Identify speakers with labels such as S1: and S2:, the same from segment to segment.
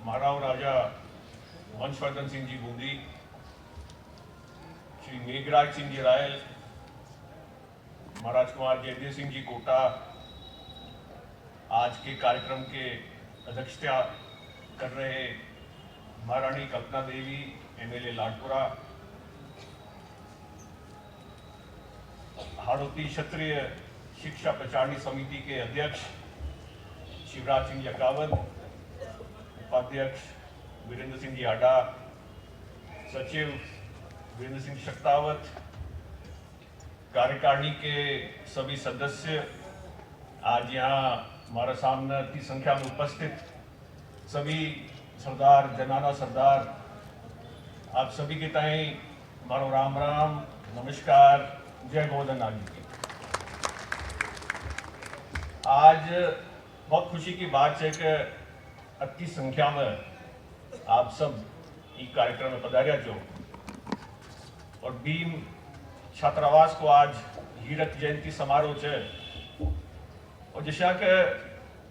S1: महाराव राजा वंशवर्धन Singh ji Bundi, Shri Meghraj Singh ji royal, महाराज कुमार जयदेव सिंह जी कोटा आज के कार्यक्रम के अध्यक्षता कर रहे, महारानी कल्पना देवी एमएलए लाडपुरा, हाड़ौती क्षत्रिय शिक्षा प्रचारणी समिति के अध्यक्ष शिवराज सिंह यकावत, उपाध्यक्ष वीरेंद्र सिंह जी आडा, सचिव वीरेंद्र सिंह शक्तावत, कार्यकारिणी के सभी सदस्य, आज यहाँ हमारे सामने की संख्या में उपस्थित सभी सरदार जनाना सरदार, आप सभी के ताई मारो राम राम, नमस्कार, जय गोवर्धन आदि की। आज बहुत खुशी की बात है कि अति संख्या में आप सब इस कार्यक्रम में पधारिया जो और बीम छात्रावास को आज हीरक जयंती समारोह है और जैसा कि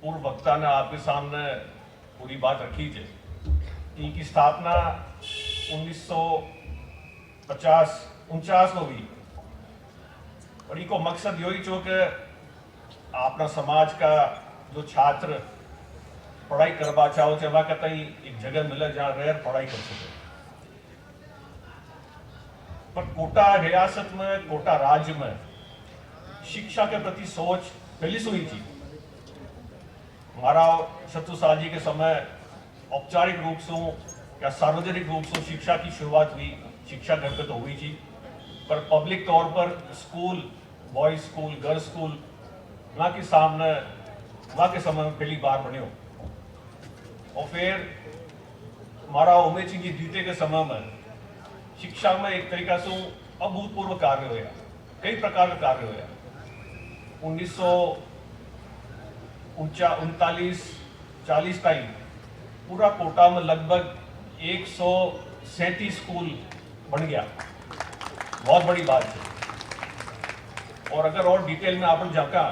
S1: पूर्व वक्ता ने आपके सामने पूरी बात रखी है। इनकी स्थापना 1949 में हुई और इनको मकसद यही जो कि अपना समाज का जो छात्र पढ़ाई करवा चाहो चाहे वहाँ कहीं एक जगह मिले जहाँ रह पढ़ाई कर सके। पर कोटा रियासत में, कोटा राज्य में शिक्षा के प्रति सोच पहली से हुई थी। हमारा शत्रुशाह जी के समय औपचारिक रूप से या सार्वजनिक रूप से शिक्षा की शुरुआत हुई, शिक्षा घर पे तो हुई थी, पर पब्लिक तौर पर school, boys school, girls school वहाँ के सामने वहाँ के समय में पहली बार बने हो। और फिर हमारा उमेश सिंह जी द्वितीय के समय में शिक्षा में एक तरीका से अभूतपूर्व कार्य हुआ, कई प्रकार का कार्य हुआ। 1939-40 टाइम पूरा कोटा में लगभग 137 स्कूल बन गया, बहुत बड़ी बात है। और अगर और डिटेल में आप जाका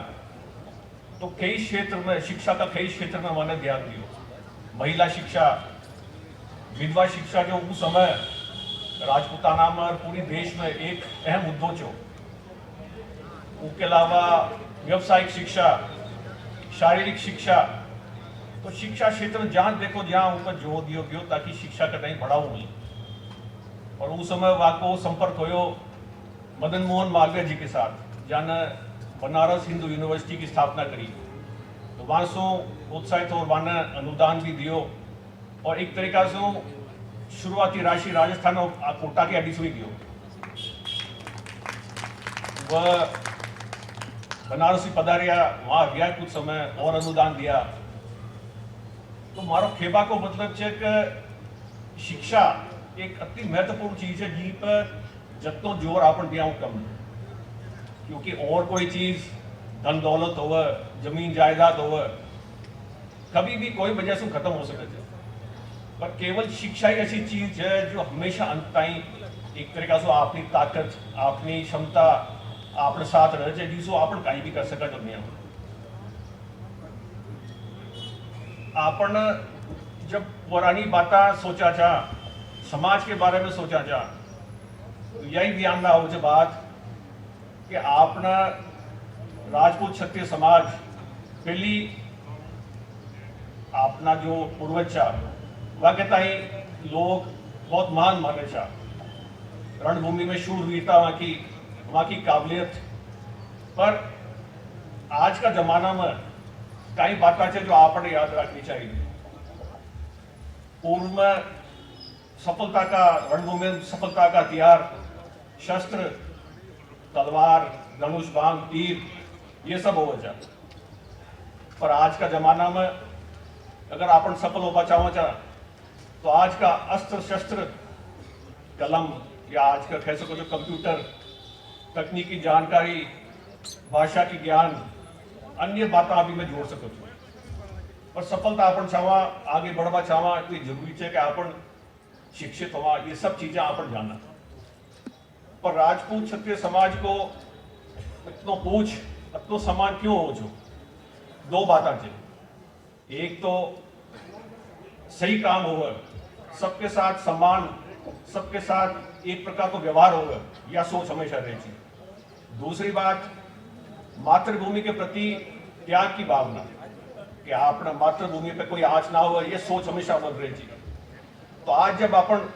S1: तो कई क्षेत्र में शिक्षा का कई क्षेत्र में मैंने ध्यान दियो। महिला शिक्षा, विधवा शिक्षा जो उस समय राजपूताना में और पूरी देश में एक अहम मुद्दों छो। उसके अलावा व्यवसायिक शिक्षा, शारीरिक शिक्षा, तो शिक्षा क्षेत्र में जहाँ देखो जहाँ ऊपर जोर दियो गयो ताकि शिक्षा का कहीं बढ़ाओ नहीं। और उस समय वहाँ को संपर्क हो मदन मोहन मालवीय जी के साथ, जहाँ बनारस हिंदू यूनिवर्सिटी की स्थापना करी, तो वहाँ से उत्साहित और वहाँ अनुदान भी दियो और एक तरीका से शुरुआती राशि राजस्थान और कोटा के अडी से दियो। वह बनारस ही पधारिया, वहाँ गया कुछ समय और अनुदान दिया। तो मारो खेबा को मतलब है कि शिक्षा एक अति महत्वपूर्ण चीज है जी पर जत्नो जोर आपन दिया कम, क्योंकि और कोई चीज धन दौलत हो, जमीन जायदाद हो, कभी भी कोई वजह से खत्म हो सकते है, पर केवल शिक्षा ही ऐसी चीज है जो हमेशा अंत ताई एक तरीका से अपनी ताकत, अपनी क्षमता अपने साथ रह जाए जिसको आप कहीं भी कर सका दुनिया में। आपन जब पुरानी बातें सोचा जा, समाज के बारे में सोचा जा, तो यही ध्यान रहा हो बात कि आपना राजपूत क्षत्रिय समाज पहली अपना जो पूर्वज था वह कहता ही लोग बहुत महान माने था, रणभूमि में शूरवीरता वहाँ की काबिलियत। पर आज का जमाना में कई बातें है जो आपने याद रखनी चाहिए। पूर्व में सफलता का रणभूमि में सफलता का हथियार शस्त्र, तलवार, धनुष, बाण, तीर, ये सब हो जा। पर आज का जमाना में अगर आपन सफल हो बचावा चाह तो आज का अस्त्र शस्त्र, कलम या आज का कह सको जो कंप्यूटर, तकनीकी जानकारी, भाषा की ज्ञान, अन्य बातें अभी मैं जोड़ सको। पर सफलता अपन चाहवा, आगे बढ़वा चाहवा तो जरूरी है कि अपन शिक्षित हुआ, ये सब चीजें अपन जानना। पर राजपूत क्षत्रिय समाज को इतना पूछ, इतना सम्मान क्यों हो जो? दो बातें चाहिए। एक तो सही काम होगा, सबके साथ सम्मान, सबके साथ एक प्रकार का व्यवहार होगा, यह सोच हमेशा रहती। दूसरी बात, मातृभूमि के प्रति त्याग की भावना कि आपने मातृभूमि पे कोई आँच ना हो, ये सोच हमेशा बन रहती। तो आज जब अपन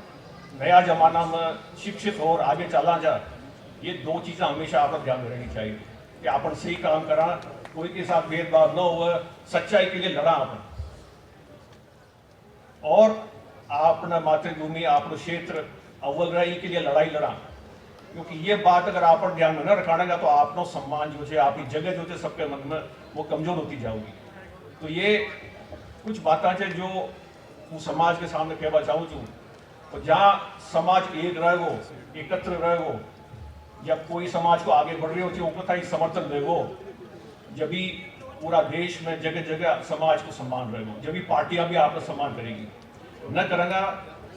S1: नया जमाना में शिक्षित और आगे चला जा, ये दो चीजें हमेशा आप ध्यान में रहनी चाहिए कि अपन सही काम करा, कोई के साथ भेदभाव न हुआ, सच्चाई के लिए लड़ा अपन, और आपने मातृभूमि, आपनो क्षेत्र अव्वल रही के लिए लड़ाई लड़ा। क्योंकि ये बात अगर आप ध्यान में न रखानेगा तो आपनो सम्मान जो है, आपकी जगह जो है सबके मन में वो कमजोर होती जाओगी। तो ये कुछ बातें है जो હું સમાજ के सामने कहना चाहूँ छूँ। तो जहाँ समाज एक रहेगो, एकत्र रहेगो, जब कोई समाज को आगे बढ़ रही हो वो कथा ही समर्थन देगो, जब भी पूरा देश में जगह जगह समाज को सम्मान रहेगो, जब भी पार्टियां भी आपका सम्मान करेगी। न करेगा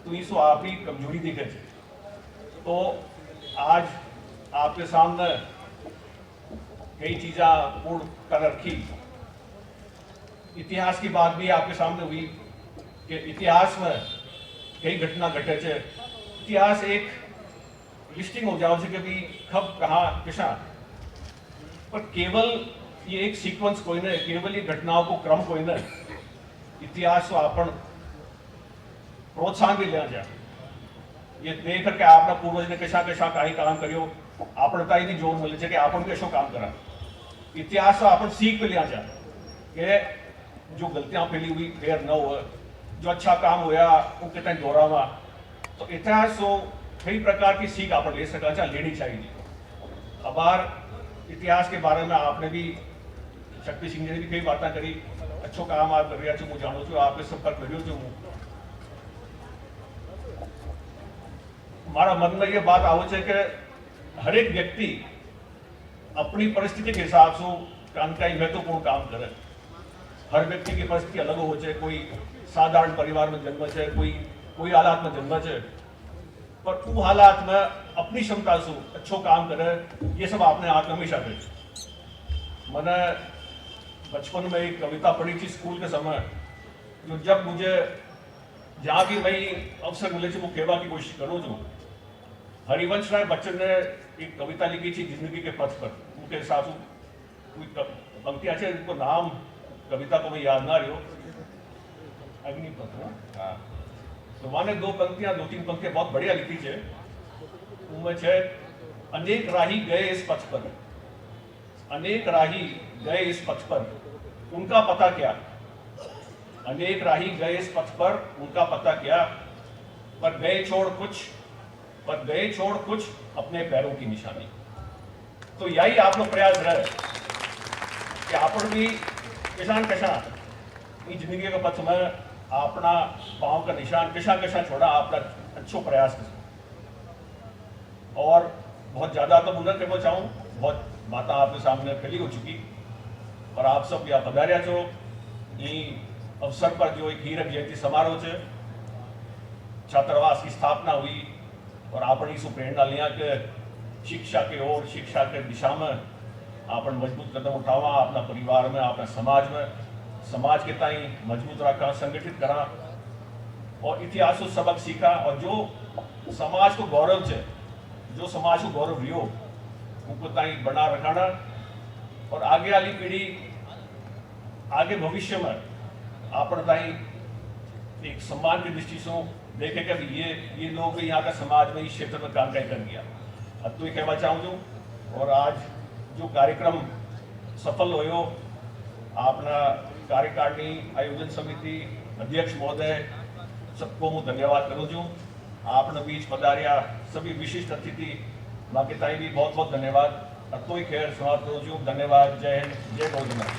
S1: तो इसको आप ही कमजोरी दिखे। तो आज आपके सामने कई चीज़ें पूर्ण कर रखी। इतिहास की बात भी आपके सामने हुई कि इतिहास में कई घटना घटे थे। इतिहास एक लिस्टिंग हो जाओ कि भी कब कहाँ किसा, पर केवल ये एक सीक्वेंस कोई नहीं, केवल ये घटनाओं को क्रम कोई नहीं। इतिहास को अपन प्रोत्साहन भी लिया जाए, ये देख करके आपने पूर्वज ने कैसा कैसा काही काम करियो, आपने ताई भी जोर मिले कि आपन भी ऐसा काम करा। इतिहास को अपन सीख पे लिया जाए कि जो गलतियां फैली हुई फिर न हो, जो अच्छा काम होया उनके तक दोहरावा। तो इतिहास को कई प्रकार की सीख आप ले सका चाहे लेनी चाहिए। अबार इतिहास के बारे में आपने भी, शक्ति सिंह जी ने भी कई बातें करी, अच्छो काम आप कर रहे हैं, मुझे जानो छो आपके संपर्क करियो छो। हमारा मन में ये बात आवो है कि हर एक व्यक्ति अपनी परिस्थिति के हिसाब से काम का महत्वपूर्ण काम करे। हर व्यक्ति की परिस्थिति अलग हो जाए, कोई साधारण परिवार में जन्म है, कोई हालात में जन्म है, पर वो हालात में अपनी क्षमता से अच्छो काम करे, ये सब आपने आज हमेशा करे। मैंने बचपन में एक कविता पढ़ी थी स्कूल के समय, जो जब मुझे जहाँ भी मैं अवसर मिले थे वो कहवा की कोशिश करूँ छू। हरिवंश राय बच्चन ने एक कविता लिखी थी जिंदगी के पथ पर, उनके हिसाब से कोई पंक्तियाँ है, उनको नाम कविता को मैं याद ना रही हो, अग्निपथ। हाँ, तो मैंने दो तीन पंक्तियां बहुत बढ़िया लिखी है। उनमें है, अनेक राही गए इस पथ पर, अनेक राही गए इस पथ पर, उनका पता क्या। अनेक राही गए इस पथ पर, उनका पता क्या, पर गए छोड़ कुछ अपने पैरों की निशानी। तो यही आप लोग प्रयास रहे कि आपण भी किसान जिंदगी के पथ में अपना पांव का निशान कैसा छोड़ा, आपका अच्छो प्रयास कर। और बहुत ज्यादा तो मुझे कहना चाहूँ, बहुत बातें आपके सामने फैली हो चुकी, और आप सब यहाँ पधारिया जो ये अवसर पर जो एक हीरक जयंती समारोह है, छात्रावास की स्थापना हुई, और आपने इस प्रेरणा लिया कि शिक्षा के ओर, शिक्षा के दिशा में आपन मजबूत कदम उठावा, अपना परिवार में, अपना समाज में, समाज के ताई मजबूत रखा, संगठित करा, और इतिहास को सबक सीखा, और जो समाज को गौरव है, जो समाज को गौरव रियो उनको ताई बना रखाना, और आगे वाली पीढ़ी, आगे भविष्य में आपन ताई एक सम्मान की दृष्टि से देखे कि ये लोग यहाँ का समाज में इस क्षेत्र में काम कर गया। अब तो ये कहना चाहूँ, और आज जो कार्यक्रम सफल हो, अपना कार्यकारिणी आयोजन समिति अध्यक्ष महोदय सबको मैं धन्यवाद करूँ छूँ। आपने बीच पधारिया सभी विशिष्ट अतिथि बाकी ताई भी बहुत बहुत धन्यवाद। अब तो ही खैर समाप्त करूँ छूँ। धन्यवाद। जय हिंद, जय भोजनाथ।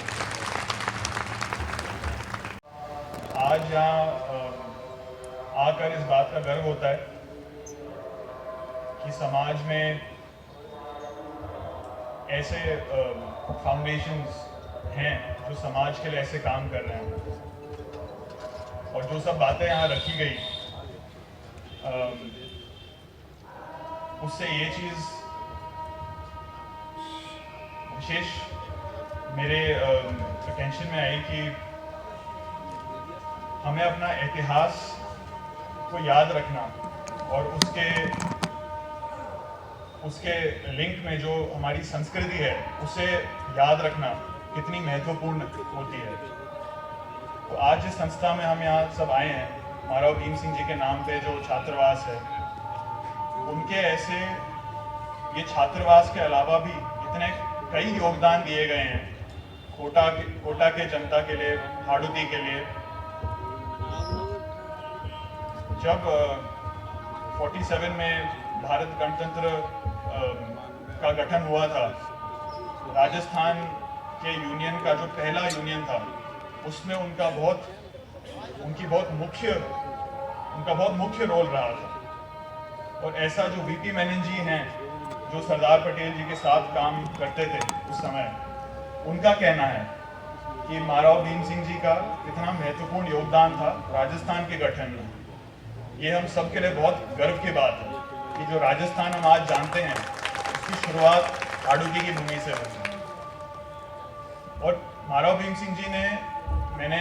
S2: आज यहाँ आकर इस बात का गर्व होता है कि समाज में ऐसे फाउंडेशंस हैं जो समाज के लिए ऐसे काम कर रहे हैं, और जो सब बातें यहाँ रखी गई, उससे ये चीज़ विशेष मेरे अटेंशन में आई कि हमें अपना इतिहास को याद रखना और उसके लिंक में जो हमारी संस्कृति है उसे याद रखना कितनी महत्वपूर्ण होती है। तो आज जिस संस्था में हम यहाँ सब आए हैं, महाराव भीम सिंह जी के नाम पे जो छात्रावास है, उनके ऐसे ये छात्रावास के अलावा भी इतने कई योगदान दिए गए हैं कोटा के जनता के लिए, हाड़ौती के लिए। जब 47 में भारत गणतंत्र का गठन हुआ था, राजस्थान के यूनियन का जो पहला यूनियन था, उसमें उनका बहुत मुख्य रोल रहा था। और ऐसा जो वीपी मेनन जी हैं, जो सरदार पटेल जी के साथ काम करते थे उस समय, उनका कहना है कि महाराव भीम सिंह जी का कितना महत्वपूर्ण योगदान था राजस्थान के गठन में। ये हम सब के लिए बहुत गर्व की बात है कि जो राजस्थान हम आज जानते हैं, उसकी शुरुआत हाड़ौती की भूमि से हुई। और महाराव भीम सिंह जी ने, मैंने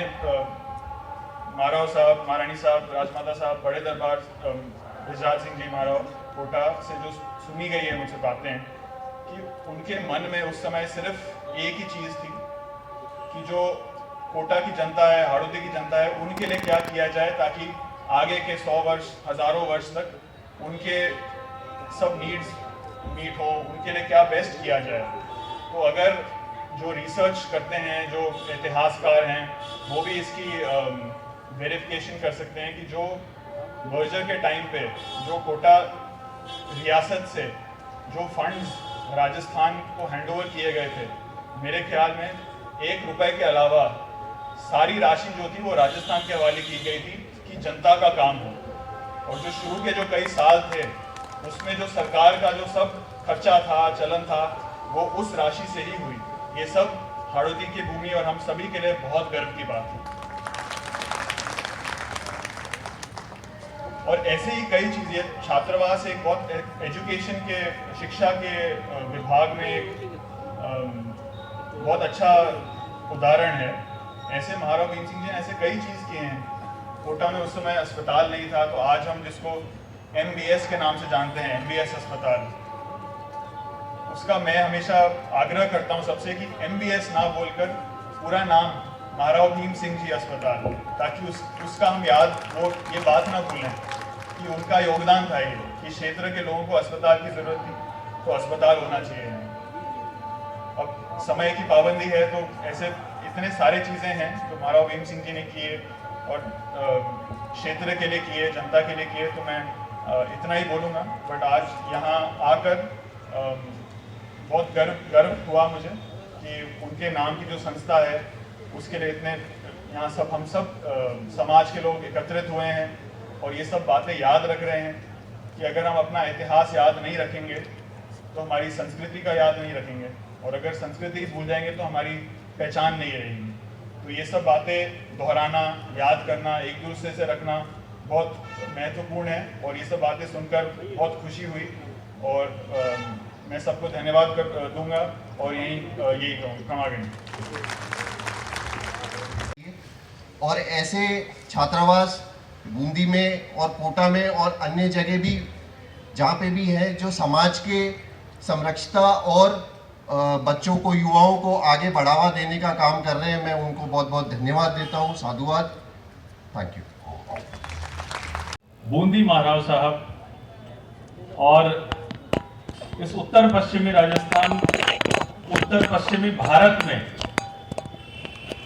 S2: महाराव साहब, महारानी साहब, राजमाता साहब, बड़े दरबार बृजराज सिंह जी महाराव कोटा से जो सुनी गई है मुझसे बातें, कि उनके मन में उस समय सिर्फ एक ही चीज़ थी कि जो कोटा की जनता है, हाड़ौती की जनता है, उनके लिए क्या किया जाए ताकि आगे के 100 वर्ष, हज़ारों वर्ष तक उनके सब नीड्स मीट हो, उनके लिए क्या बेस्ट किया जाए। तो अगर जो रिसर्च करते हैं, जो इतिहासकार हैं, वो भी इसकी वेरिफिकेशन कर सकते हैं कि जो मर्जर के टाइम पे जो कोटा रियासत से जो फंड्स राजस्थान को हैंडओवर किए गए थे, मेरे ख्याल में 1 रुपए के अलावा सारी राशि जो थी वो राजस्थान के हवाले की गई थी कि जनता का काम हो। और जो शुरू के जो कई साल थे, उसमें जो सरकार का जो सब खर्चा था, चलन था, वो उस राशि से ही हुई। ये सब हाड़ौती की भूमि और हम सभी के लिए बहुत गर्व की बात है। और ऐसे ही कई चीज़ें, छात्रावास एक बहुत एजुकेशन के, शिक्षा के विभाग में एक बहुत अच्छा उदाहरण है। ऐसे महाराव भीम सिंह जी ने ऐसे कई चीज़ किए हैं। कोटा में उस समय अस्पताल नहीं था, तो आज हम जिसको MBS के नाम से जानते हैं, MBS अस्पताल, उसका मैं हमेशा आग्रह करता हूं सबसे कि MBS ना बोलकर पूरा नाम महाराव भीम सिंह जी अस्पताल, ताकि उसका हम ये बात ना भूलें कि उनका योगदान था ये कि क्षेत्र के लोगों को अस्पताल की जरूरत थी, तो अस्पताल होना चाहिए। अब समय की पाबंदी है, तो ऐसे इतने सारे चीज़ें हैं जो महाराव भीम सिंह जी ने किए और क्षेत्र के लिए किए, जनता के लिए किए, तो मैं इतना ही बोलूँगा। बट आज यहाँ आकर बहुत गर्व हुआ मुझे कि उनके नाम की जो संस्था है, उसके लिए इतने यहाँ सब हम सब समाज के लोग एकत्रित हुए हैं और ये सब बातें याद रख रहे हैं कि अगर हम अपना इतिहास याद नहीं रखेंगे तो हमारी संस्कृति का याद नहीं रखेंगे, और अगर संस्कृति भूल जाएंगे तो हमारी पहचान नहीं रहेगी। तो ये सब बातें दोहराना, याद करना, एक दूसरे से रखना बहुत महत्वपूर्ण है। और ये सब बातें सुनकर बहुत खुशी हुई और मैं सबको धन्यवाद दूंगा और यही कहूँगा।
S3: और ऐसे छात्रावास बूंदी में और कोटा में और अन्य जगह भी जहाँ पे भी है, जो समाज के संरक्षता और बच्चों को, युवाओं को आगे बढ़ावा देने का काम कर रहे हैं, मैं उनको बहुत बहुत धन्यवाद देता हूँ। साधुवाद। Thank you.
S4: बूंदी महाराव साहब और इस उत्तर पश्चिमी राजस्थान, उत्तर पश्चिमी भारत में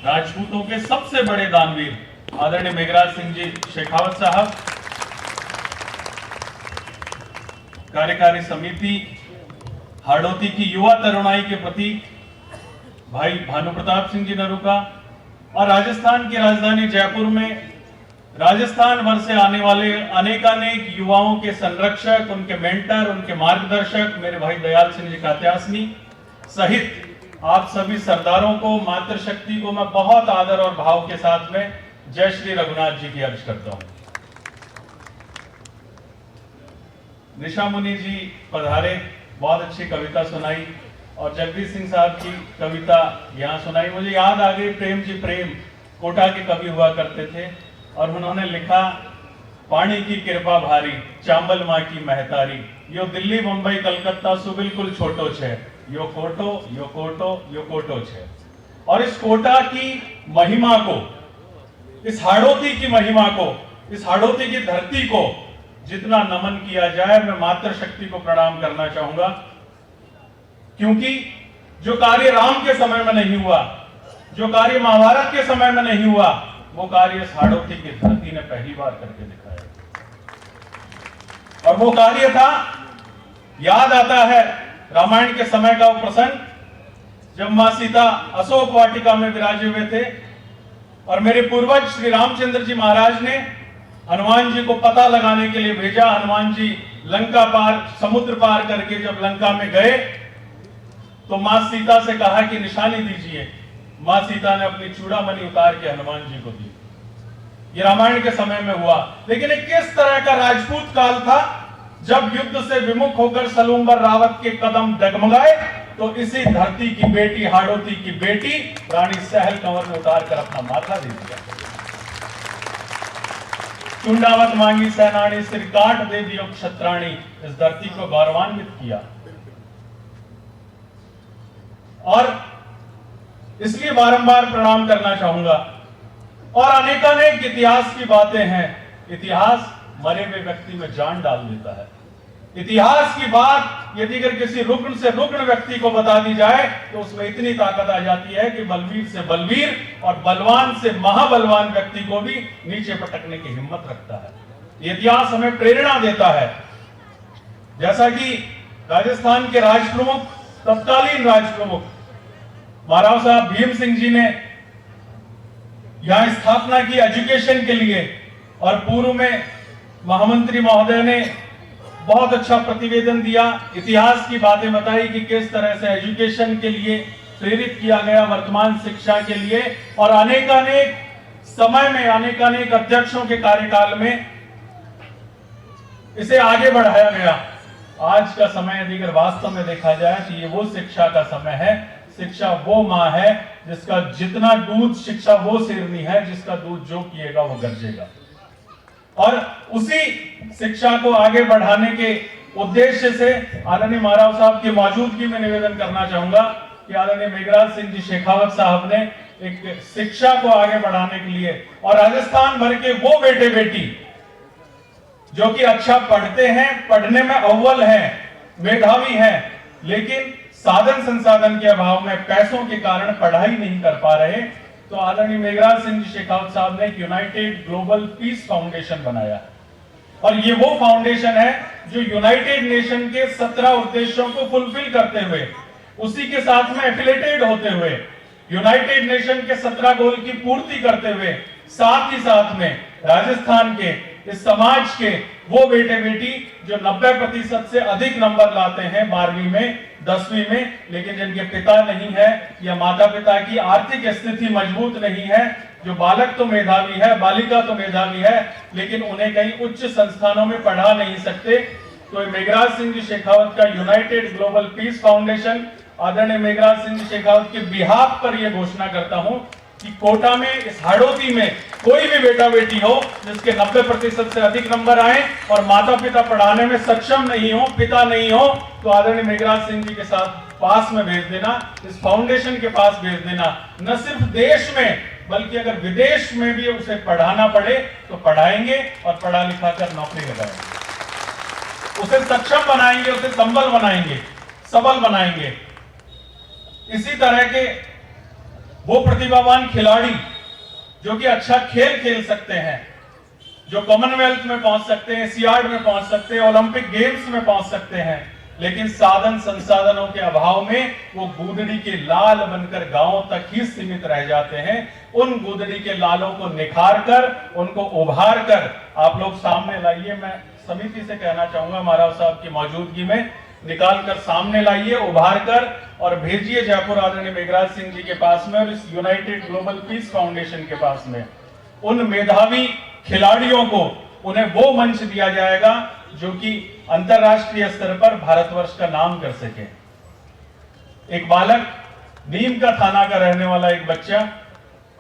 S4: राजपूतों के सबसे बड़े दानवीर आदरणीय मेघराज सिंह जी शेखावत साहब, कार्यकारी समिति हाड़ौती की युवा तरुणाई के प्रतीक भाई भानु प्रताप सिंह जी नरूका, और राजस्थान की राजधानी जयपुर में राजस्थान भर से आने वाले अनेकानेक युवाओं के संरक्षक, उनके मेंटर, उनके मार्गदर्शक मेरे भाई दयाल सिंह जी कात्यासनी सहित आप सभी सरदारों को, मातृशक्ति को मैं बहुत आदर और भाव के साथ में जय श्री रघुनाथ जी की अर्ज करता हूं। निशा मुनि जी पधारे, बहुत अच्छी कविता सुनाई, और जगदीश सिंह साहब की कविता यहाँ सुनाई। मुझे याद आ गई, प्रेम जी प्रेम कोटा के कवि हुआ करते थे, और उन्होंने लिखा, पानी की कृपा भारी, चांबल माँ की महतारी, यो दिल्ली मुंबई कलकत्ता सु बिल्कुल छोटो छे, यो कोटो छे। और इस कोटा की महिमा को, इस हाड़ौती की महिमा को, इस हाड़ौती की धरती को जितना नमन किया जाए, मैं मातृशक्ति को प्रणाम करना चाहूंगा, क्योंकि जो कार्य राम के समय में नहीं हुआ, जो कार्य महाभारत के समय में नहीं हुआ, वो कार्य इस हाड़ौती की धरती ने पहली बार करके दिखाया। और वो कार्य था, याद आता है रामायण के समय का वो प्रसंग, जब मां सीता अशोक वाटिका में विराजे हुए थे और मेरे पूर्वज श्री रामचंद्र जी महाराज ने हनुमान जी को पता लगाने के लिए भेजा। हनुमान जी लंका पार, समुद्र पार करके जब लंका में गए तो मां सीता से कहा कि निशानी दीजिए। मां सीता ने अपनी चूड़ामणि उतार के हनुमान जी को दी। ये रामायण के समय में हुआ। लेकिन एक किस तरह का राजपूत काल था, जब युद्ध से विमुख होकर सलूम्बर रावत के कदम डगमगाए तो इसी धरती की बेटी, हाड़ौती की बेटी रानी सहल कंवर ने उतार कर अपना माथा दे दिया। चुंडावत मांगी सेनानी, सिर काट दे दियो क्षत्राणी, इस धरती को गौरवान्वित किया। और इसलिए बारंबार प्रणाम करना चाहूंगा। और अनेकानेक इतिहास की बातें हैं। इतिहास मरे हुए व्यक्ति में जान डाल देता है। इतिहास की बात यदि अगर किसी रुग्ण से रुग्ण व्यक्ति को बता दी जाए तो उसमें इतनी ताकत आ जाती है कि बलवीर से बलवीर और बलवान से महाबलवान व्यक्ति को भी नीचे पटकने की हिम्मत रखता है। ये इतिहास हमें प्रेरणा देता है। जैसा कि राजस्थान के राजप्रमुख, तत्कालीन राजप्रमुख महाराव साहब भीम सिंह जी ने यहां स्थापना की एजुकेशन के लिए, और पूर्व में महामंत्री महोदय ने बहुत अच्छा प्रतिवेदन दिया, इतिहास की बातें बताई कि किस तरह से एजुकेशन के लिए प्रेरित किया गया, वर्तमान शिक्षा के लिए। और अनेकानेक समय में, अनेकानेक अध्यक्षों के कार्यकाल में इसे आगे बढ़ाया गया। आज का समय यदि अगर वास्तव में देखा जाए तो ये वो शिक्षा का समय है। शिक्षा वो माँ है जिसका जितना दूध, शिक्षा वो शेरनी है जिसका दूध जो पिएगा वो गरजेगा। और उसी शिक्षा को आगे बढ़ाने के उद्देश्य से आदरणीय महाराव साहब की मौजूदगी में निवेदन करना चाहूंगा कि आदरणीय मेघराज सिंह जी शेखावत साहब ने एक शिक्षा को आगे बढ़ाने के लिए, और राजस्थान भर के वो बेटे बेटी जो कि अच्छा पढ़ते हैं, पढ़ने में अव्वल हैं, मेधावी हैं, लेकिन साधन संसाधन के अभाव में, पैसों के कारण पढ़ाई नहीं कर पा रहे, तो आदरणीय मेघराज सिंह जी शेखावत साहब ने एक यूनाइटेड ग्लोबल पीस फाउंडेशन बनाया। और ये वो फाउंडेशन है जो यूनाइटेड नेशन के 17 उद्देश्यों को फुलफिल करते हुए, उसी के साथ में एफिलेटेड होते हुए, यूनाइटेड नेशन के 17 गोल की पूर्ति करते हुए, साथ ही साथ में राजस्थान के, इस समाज के वो बेटे बेटी जो 90% से अधिक नंबर लाते हैं 12वीं में, 10वीं में, लेकिन जिनके पिता नहीं है या माता पिता की आर्थिक स्थिति मजबूत नहीं है, जो बालक तो मेधावी है, बालिका तो मेधावी है, लेकिन उन्हें कहीं उच्च संस्थानों में पढ़ा नहीं सकते, तो मेघराज सिंह जी शेखावत का यूनाइटेड ग्लोबल पीस फाउंडेशन आदरणीय मेघराज सिंह जी शेखावत के बिहाफ पर यह घोषणा करता हूं कि कोटा में, इस हाड़ौती में कोई भी बेटा बेटी हो जिसके 90% से अधिक नंबर आए और माता पिता पढ़ाने में सक्षम नहीं हो, पिता नहीं हो, तो आदरणीय मेघराज सिंह जी के साथ पास में भेज देना, इस फाउंडेशन के पास भेज देना। न सिर्फ देश में बल्कि अगर विदेश में भी उसे पढ़ाना पड़े तो पढ़ाएंगे और पढ़ा लिखा कर नौकरी लगाएंगे, उसे सक्षम बनाएंगे, उसे संबल बनाएंगे, सबल बनाएंगे। इसी तरह के वो प्रतिभावान खिलाड़ी जो कि अच्छा खेल खेल सकते हैं, जो कॉमनवेल्थ में पहुंच सकते हैं, एशियाड में पहुंच सकते हैं, ओलंपिक गेम्स में पहुंच सकते हैं, लेकिन साधन संसाधनों के अभाव में वो गूदड़ी के लाल बनकर गांवों तक ही सीमित रह जाते हैं। उन गूदड़ी के लालों को निखार कर, उनको उभार कर आप लोग सामने लाइए। मैं समिति से कहना चाहूंगा, महाराव साहब की मौजूदगी में निकाल कर सामने लाइए, उभार कर और भेजिए जयपुर आदरणीय मेघराज सिंह जी के पास में और इस यूनाइटेड ग्लोबल पीस फाउंडेशन के पास में। उन मेधावी खिलाड़ियों को, उन्हें वो मंच दिया जाएगा जो कि अंतरराष्ट्रीय स्तर पर भारतवर्ष का नाम कर सके। एक बालक, नीम का थाना का रहने वाला एक बच्चा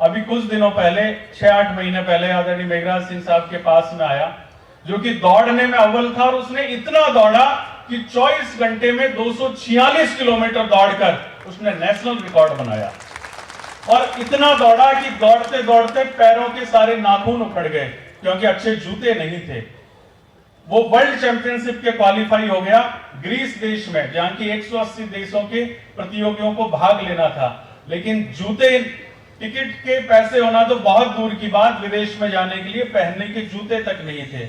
S4: अभी कुछ दिनों पहले 6-8 महीने पहले आदरणीय मेघराज सिंह साहब के पास में आया, जो कि दौड़ने में अव्वल था, और उसने इतना दौड़ा कि 24 घंटे में 246 किलोमीटर दौड़कर उसने नेशनल रिकॉर्ड बनाया। और इतना दौड़ा कि दौड़ते दौड़ते पैरों के सारे नाखून उखड़ गए, क्योंकि अच्छे जूते नहीं थे। वो वर्ल्ड चैंपियनशिप के क्वालिफाई हो गया ग्रीस देश में, जहां की 180 देशों के प्रतियोगियों को भाग लेना था, लेकिन जूते, टिकट के पैसे होना तो बहुत दूर की बात, विदेश में जाने के लिए पहनने के जूते तक नहीं थे।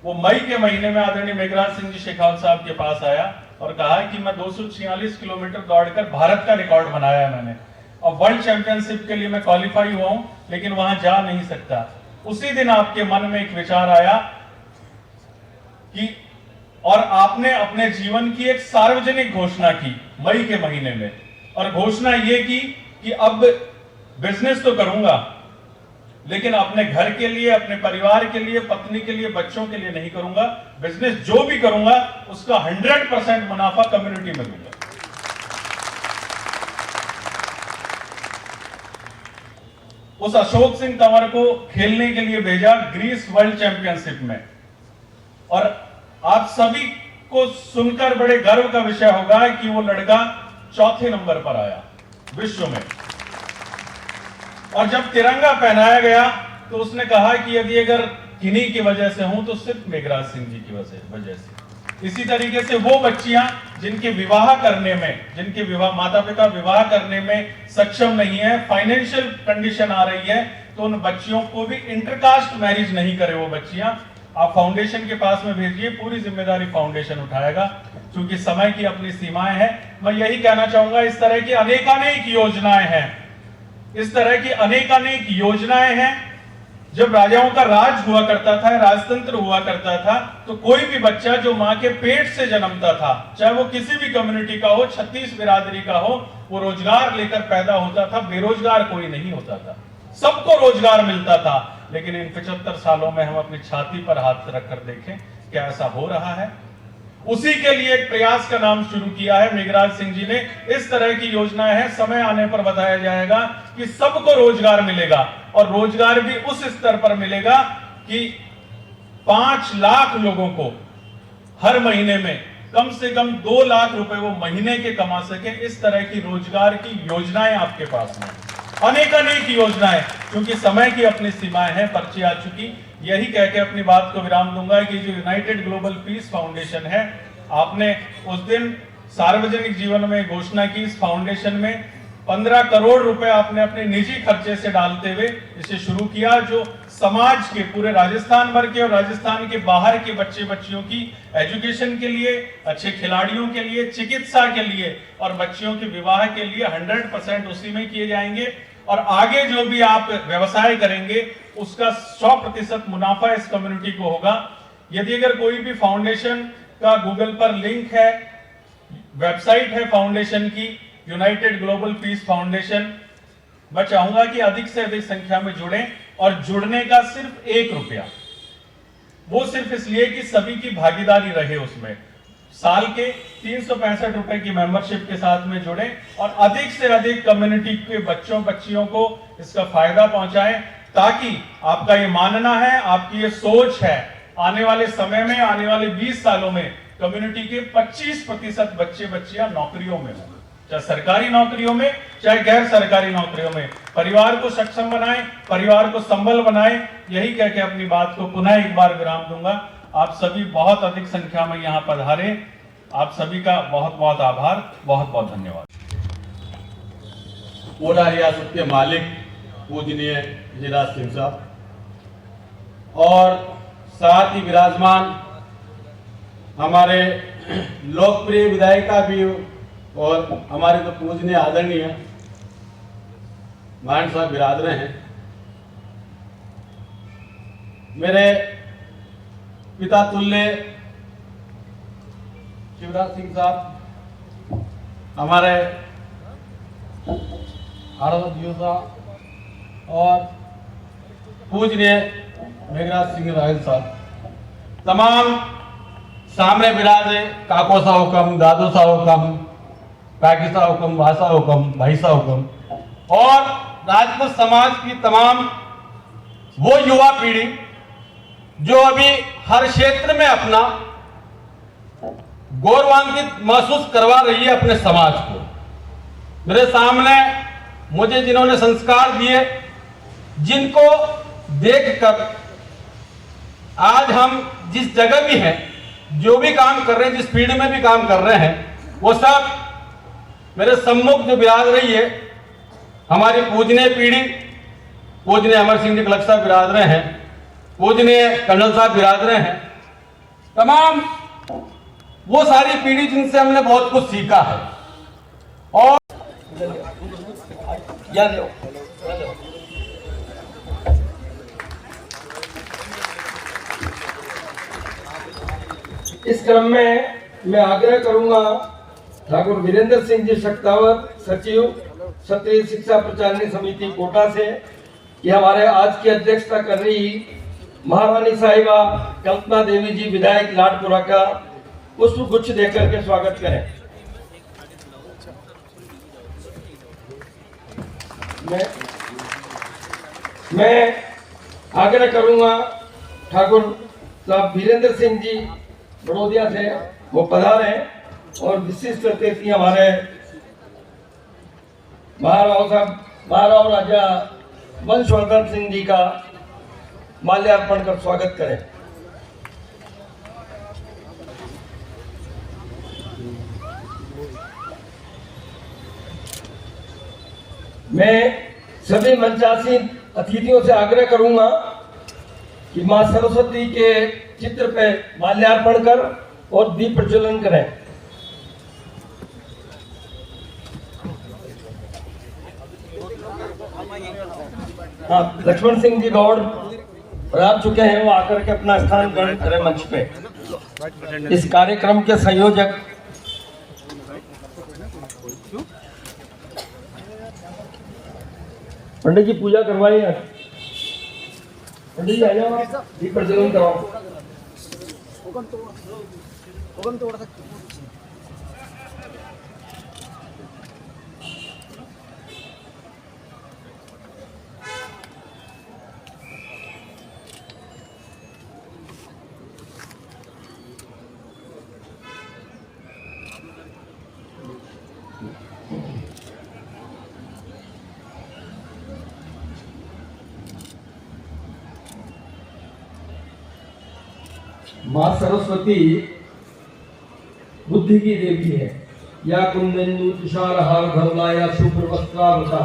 S4: वो मई के महीने में आदरणीय मेघराज सिंह जी शेखावत साहब के पास आया और कहा कि मैं 246 किलोमीटर दौड़कर भारत का रिकॉर्ड बनाया है मैंने, और वर्ल्ड चैंपियनशिप के लिए मैं क्वालिफाई हुआ हूं, लेकिन वहां जा नहीं सकता। उसी दिन आपके मन में एक विचार आया कि, और आपने अपने जीवन की एक सार्वजनिक घोषणा की मई के महीने में, और घोषणा ये की कि अब बिजनेस तो करूंगा, लेकिन अपने घर के लिए, अपने परिवार के लिए, पत्नी के लिए, बच्चों के लिए नहीं करूंगा। बिजनेस जो भी करूंगा उसका 100% मुनाफा कम्युनिटी में दूंगा। उस अशोक सिंह तंवर को खेलने के लिए भेजा ग्रीस वर्ल्ड चैंपियनशिप में, और आप सभी को सुनकर बड़े गर्व का विषय होगा कि वो लड़का चौथे नंबर पर आया विश्व में। और जब तिरंगा पहनाया गया तो उसने कहा कि यदि अगर किन्हीं की वजह से हूं तो सिर्फ मेघराज सिंह जी की वजह से। इसी तरीके से वो बच्चियां जिनके विवाह करने में, जिनके विवाह, माता पिता विवाह करने में सक्षम नहीं है, फाइनेंशियल कंडीशन आ रही है, तो उन बच्चियों को भी इंटरकास्ट मैरिज नहीं करे वो बच्चियां, आप फाउंडेशन के पास में भेजिए, पूरी जिम्मेदारी फाउंडेशन उठाएगा। क्योंकि समय की अपनी सीमाएं हैं, मैं यही कहना चाहूंगा, इस तरह की अनेकानेक योजनाएं हैं, इस तरह की अनेकानेक योजनाएं हैं। जब राजाओं का राज हुआ करता था, राजतंत्र हुआ करता था, तो कोई भी बच्चा जो मां के पेट से जन्मता था, चाहे वो किसी भी कम्युनिटी का हो, 36 बिरादरी का हो, वो रोजगार लेकर पैदा होता था, बेरोजगार कोई नहीं होता था, सबको रोजगार मिलता था। लेकिन इन 75 सालों में हम अपनी छाती पर हाथ रखकर देखें क्या ऐसा हो रहा है। उसी के लिए एक प्रयास का नाम शुरू किया है मेघराज सिंह जी ने। इस तरह की योजनाएं हैं, समय आने पर बताया जाएगा कि सबको रोजगार मिलेगा, और रोजगार भी उस स्तर पर मिलेगा कि 5 लाख लोगों को हर महीने में कम से कम 2 लाख रुपए वो महीने के कमा सके। इस तरह की रोजगार की योजनाएं आपके पास में, अनेक योजनाएं, क्योंकि समय की अपनी सीमाएं हैं, पर्ची आ चुकी। यही कह के अपनी बात को विराम दूंगा कि जो यूनाइटेड ग्लोबल पीस फाउंडेशन है, आपने उस दिन सार्वजनिक जीवन में घोषणा की, इस फाउंडेशन में 15 करोड़ रुपए आपने अपने निजी खर्चे से डालते हुए इसे शुरू किया, जो समाज के पूरे राजस्थान भर के और राजस्थान के बाहर के बच्चे बच्चियों की एजुकेशन के लिए, अच्छे खिलाड़ियों के लिए, चिकित्सा के लिए और बच्चियों के विवाह के लिए 100% उसी में किए जाएंगे। और आगे जो भी आप व्यवसाय करेंगे उसका 100% मुनाफा इस कम्युनिटी को होगा। यदि अगर कोई भी फाउंडेशन का गूगल पर लिंक है, वेबसाइट है फाउंडेशन की, यूनाइटेड ग्लोबल पीस फाउंडेशन, मैं चाहूंगा कि अधिक से अधिक संख्या में जुड़ें, और जुड़ने का सिर्फ 1 रुपया, वो सिर्फ इसलिए कि सभी की भागीदारी रहे उसमें। साल के 365 रुपए की मेंबरशिप के साथ में जुड़े और अधिक से अधिक कम्युनिटी के बच्चों बच्चियों को इसका फायदा पहुंचाएं, ताकि आपका ये मानना है, आपकी ये सोच है, आने वाले समय में, आने वाले 20 सालों में कम्युनिटी के 25% बच्चे बच्चियां नौकरियों में हों, चाहे सरकारी नौकरियों में, चाहे गैर सरकारी नौकरियों में। परिवार को सक्षम बनाएं, परिवार को संबल बनाएं। यही कह के अपनी बात को पुनः एक बार विराम दूंगा। आप सभी बहुत अधिक संख्या में यहाँ पधारे, आप सभी का बहुत बहुत आभार, बहुत बहुत धन्यवाद।
S5: पूरा रियासत के मालिक पूजनीय मेघराज सिंह साहब और साथ ही विराजमान हमारे लोकप्रिय विधायिका भी और हमारे तो पूजनीय आदरणीय मान साहब बिरादर हैं। मेरे पिता तुल्य शिवराज सिंह साहब, हमारे आराध्य साहब और पूजनीय मेघराज सिंह राहल साहब, तमाम सामने बिराजे, काको सा हुक्म, दादू सा हुक्म, काकी सा हुक्म, भाषा हुक्म, भाई सा हुक्म, और राजपूत समाज की तमाम वो युवा पीढ़ी जो अभी हर क्षेत्र में अपना गौरवान्वित महसूस करवा रही है अपने समाज को। मेरे सामने मुझे जिन्होंने संस्कार दिए, जिनको देखकर आज हम जिस जगह भी हैं, जो भी काम कर रहे हैं, जिस फील्ड में भी काम कर रहे हैं, वो सब मेरे सम्मुख जो विराज रही है, हमारी पूजनीय पीढ़ी, पूजनीय अमर सिंह जी कलक साहब विराज रहे हैं, पूजनीय कर्नल साहब विराज रहे हैं, तमाम वो सारी पीढ़ी जिनसे हमने बहुत कुछ सीखा है। और
S6: इस क्रम में मैं आग्रह करूंगा ठाकुर वीरेंद्र सिंह जी शक्तावत, सचिव क्षत्रिय शिक्षा प्रचारिणी समिति कोटा से, कि हमारे आज की अध्यक्षता कर रही महारानी साहिबा कल्पना देवी जी विधायक लाडपुरा का पुष्प गुच्छ देकर के स्वागत करें। मैं आग्रह करूंगा ठाकुर साहब वीरेंद्र सिंह जी बड़ौदिया से वो पधारे और विशिष्ट अतिथि हमारे महाराव राजा वंशवर्धन सिंह जी का माल्यार्पण कर स्वागत करें। मैं सभी मंचासीन अतिथियों से आग्रह करूंगा कि मां सरस्वती के चित्र पे माल्यार्पण कर और दीप प्रज्वलन करें। हाँ, लक्ष्मण सिंह जी गौड़ आ चुके हैं, वो आकर के अपना स्थान ग्रहण करें मंच पे। इस कार्यक्रम के संयोजक पंडित जी पूजा करवाइए। पंडित जी आ जाओ, दीप प्रज्वलन कराओ। मां सरस्वती बुद्धि की देवी है। या कुंदनु तुषार हार धवला या शुभ्र वस्त्रावता।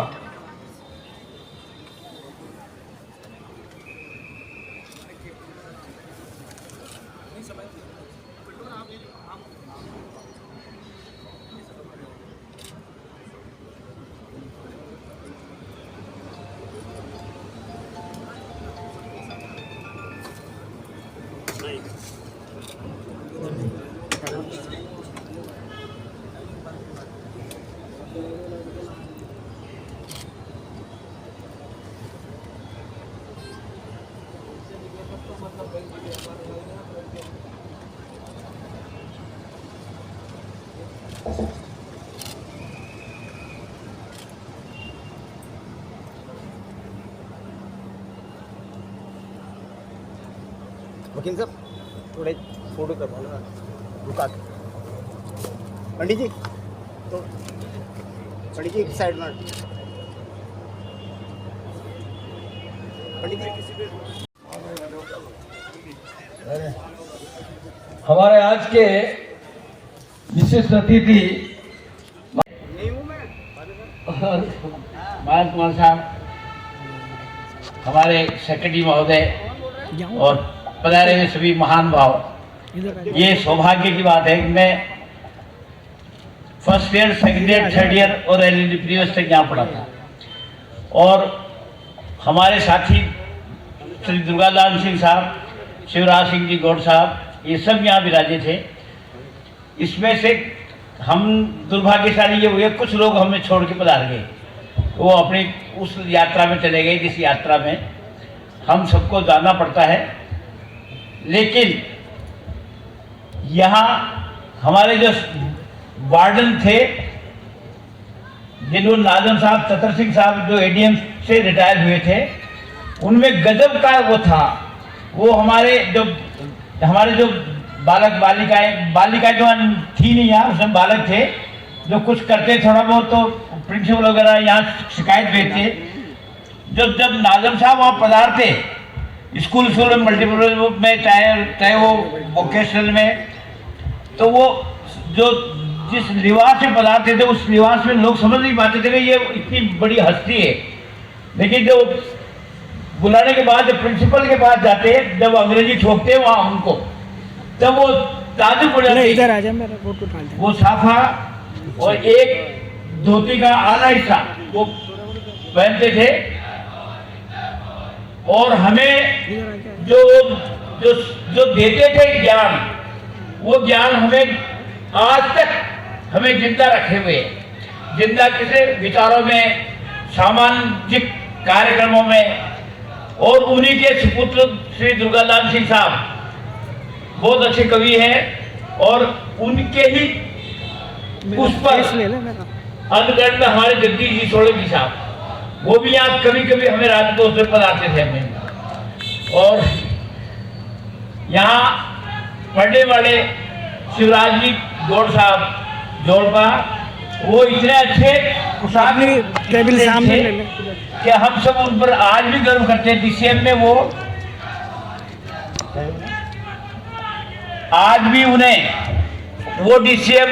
S7: वकील साहब थोड़े फोटो करवा लो, रुका के। पंडित जी तो पंडित जी साइड में। पंडित जी
S6: हमारे आज के विशिष्ट अतिथि
S8: मान कुमार साहब, हमारे सेक्रेटरी महोदय और पधारे हुए सभी महान भाव, ये सौभाग्य की बात है कि मैं first year, second year, third year और एलएलबी प्रीवियस तक यहाँ पढ़ा था। और हमारे साथी श्री दुर्गालाल सिंह साहब, शिवराज सिंह जी गौड़ साहब, ये सब यहाँ विराजे थे। इसमें से हम दुर्भाग्यशाली ये हुए, कुछ लोग हमें छोड़ के पधार गए, वो अपनी उस यात्रा में चले गए जिस यात्रा में हम सबको जाना पड़ता है। लेकिन यहाँ हमारे जो वार्डन थे जिन्होंने नाजम साहब, चतर सिंह साहब जो एडीएम से रिटायर हुए थे, उनमें गजब का वो था। वो हमारे जो बालक बालिकाएं जो थी नहीं यहाँ, उसमें बालक थे जो कुछ करते थोड़ा बहुत, तो प्रिंसिपल वगैरह यहाँ शिकायत भेजते। जब नाजम साहब वहाँ पधारते स्कूल में, मल्टीपल में, चाहे वो वोकेशनल में, तो वो जो जिस लिबास में पधारते थे उस लिबास में लोग समझ नहीं पाते थे कि ये इतनी बड़ी हस्ती है। लेकिन जो बुलाने के बाद जब प्रिंसिपल के पास जाते, जब अंग्रेजी ठोकते वहाँ उनको, तब वो ताजुब हो जाते। वो साफा और एक धोती का आधा हिस्सा वो पहनते थे, और हमें जो देते थे ज्ञान, वो ज्ञान हमें आज तक हमें जिंदा रखे हुए, जिंदा किसे विचारों में, सामाजिक कार्यक्रमों में। और उन्हीं के सुपुत्र श्री दुर्गालाल सिंह साहब बहुत अच्छे कवि हैं, और उनके ही उस पर अनुकरण में हमारे जगदीश जी सोलंकी साहब, वो भी यहाँ कभी कभी हमें राजकोष में पधारते थे हमें। और यहाँ पढ़ने वाले शिवराज जी गौड़ साहब जोड़पा, वो इतने अच्छे
S7: टेबल सामने ले लें
S8: कि हम सब उन पर आज भी गर्व करते हैं। डीसीएम में वो आज भी उन्हें वो डीसीएम